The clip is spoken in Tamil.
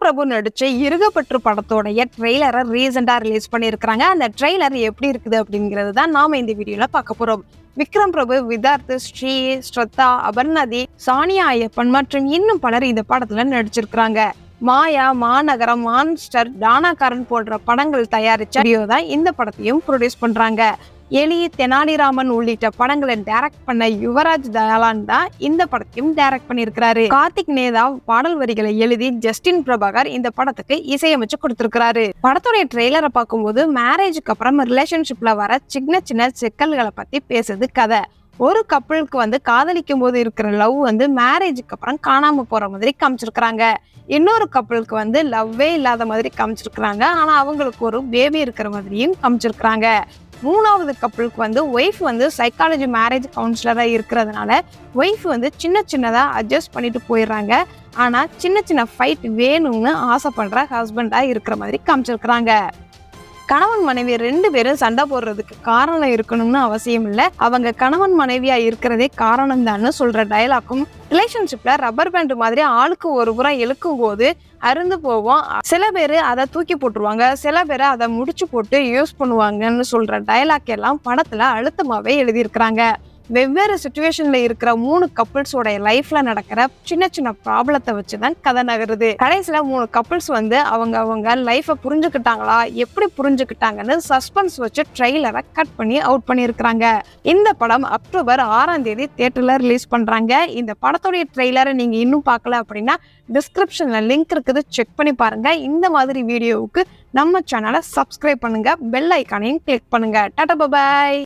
பிரபு நடிச்ச இருகப்பற்று படத்தோடைய ட்ரெய்லரை ரீசெண்டா ரிலீஸ் பண்ணியிருக்காங்க. அந்த ட்ரெய்லர் எப்படி இருக்குது அப்படிங்கிறது தான் நாம இந்த வீடியோல பார்க்க போறோம். விக்ரம் பிரபு, விதார்த், ஸ்ரீ, ஸ்ரத்தா, அபர்ணதி, சானியா ஐயப்பன் மற்றும் இன்னும் பலர் இந்த படத்துல நடிச்சிருக்காங்க. மாயா, மாநகரம், மான்ஸ்டர், டானாகாரன் போன்ற படங்கள் தயாரிச்ச தான் இந்த படத்தையும் ப்ரொடியூஸ் பண்றாங்க. எலி, தெனாலிராமன் உள்ளிட்ட படங்களை டைரக்ட் பண்ண யுவராஜ் தயாலான் தான் இந்த படத்தையும் டைரக்ட் பண்ணியிருக்கிறாரு. கார்த்திக் நேதா பாடல் வரிகளை எழுதி ஜஸ்டின் பிரபாகர் இந்த படத்துக்கு இசையமைச்சு கொடுத்திருக்கிறாரு. படத்துடைய ட்ரெய்லரை பார்க்கும்போது மேரேஜுக்கு அப்புறம் ரிலேஷன்ஷிப்ல வர சின்ன சின்ன சிக்கல்களை பத்தி பேசுது கதை. ஒரு கப்பலுக்கு காதலிக்கும் போது இருக்கிற லவ் மேரேஜுக்கு அப்புறம் காணாம போற மாதிரி காமிச்சிருக்கிறாங்க. இன்னொரு கப்பலுக்கு லவ்வே இல்லாத மாதிரி காமிச்சிருக்கிறாங்க. ஆனா அவங்களுக்கு ஒரு பேபி இருக்கிற மாதிரியும் காமிச்சிருக்கிறாங்க. மூணாவது கப்பலுக்கு ஒய்ஃப் சைக்காலஜி மேரேஜ் கவுன்சிலரா இருக்கிறதுனால ஒய்ஃப் சின்ன சின்னதா அட்ஜஸ்ட் பண்ணிட்டு போயிடுறாங்க. ஆனா சின்ன சின்ன ஃபைட் வேணும்னு ஆசைப்படுற ஹஸ்பண்டா இருக்கிற மாதிரி காமிச்சிருக்கிறாங்க. கணவன் மனைவி 2 பேரும் சண்டை போடுறதுக்கு காரணம் இருக்கணும்னு அவசியம் இல்லை, அவங்க கணவன் மனைவியா இருக்கிறதே காரணம் தான் சொல்ற டயலாக்கும் ரிலேஷன்ஷிப்ல ரப்பர் பேண்ட் மாதிரி ஆளுக்கு ஒரு புறம் இழுக்கும் போது அருந்து போவோம். சில பேர் அதை தூக்கி போட்டுருவாங்க, சில பேர் அதை முடிச்சு போட்டு யூஸ் பண்ணுவாங்கன்னு சொல்ற டயலாக் எல்லாம் படத்துல அழுத்தமாவே எழுதியிருக்கிறாங்க. வெவ்வேறு சுச்சுவேஷன்ல இருக்கிற 3 கப்பிள்ஸோட லைஃப்ல நடக்கிற சின்ன சின்ன ப்ராப்ளத்தை வச்சுதான் கதை நகருது. கடைசியில 3 கப்பிள்ஸ் அவங்க லைஃபை புரிஞ்சுக்கிட்டாங்களா, எப்படி புரிஞ்சுக்கிட்டாங்கன்னு சஸ்பென்ஸ் வச்சு ட்ரெய்லரை கட் பண்ணி அவுட் பண்ணியிருக்கிறாங்க. இந்த படம் அக்டோபர் 6ஆம் தேதி தியேட்டர்ல ரிலீஸ் பண்றாங்க. இந்த படத்துடைய ட்ரெய்லரை நீங்க இன்னும் பார்க்கல அப்படின்னா டிஸ்கிரிப்ஷன்ல லிங்க் இருக்குது, செக் பண்ணி பாருங்க. இந்த மாதிரி வீடியோவுக்கு நம்ம சேனலை சப்ஸ்கிரைப் பண்ணுங்க, பெல் ஐக்கானையும் கிளிக் பண்ணுங்க. டாடா, பாய்.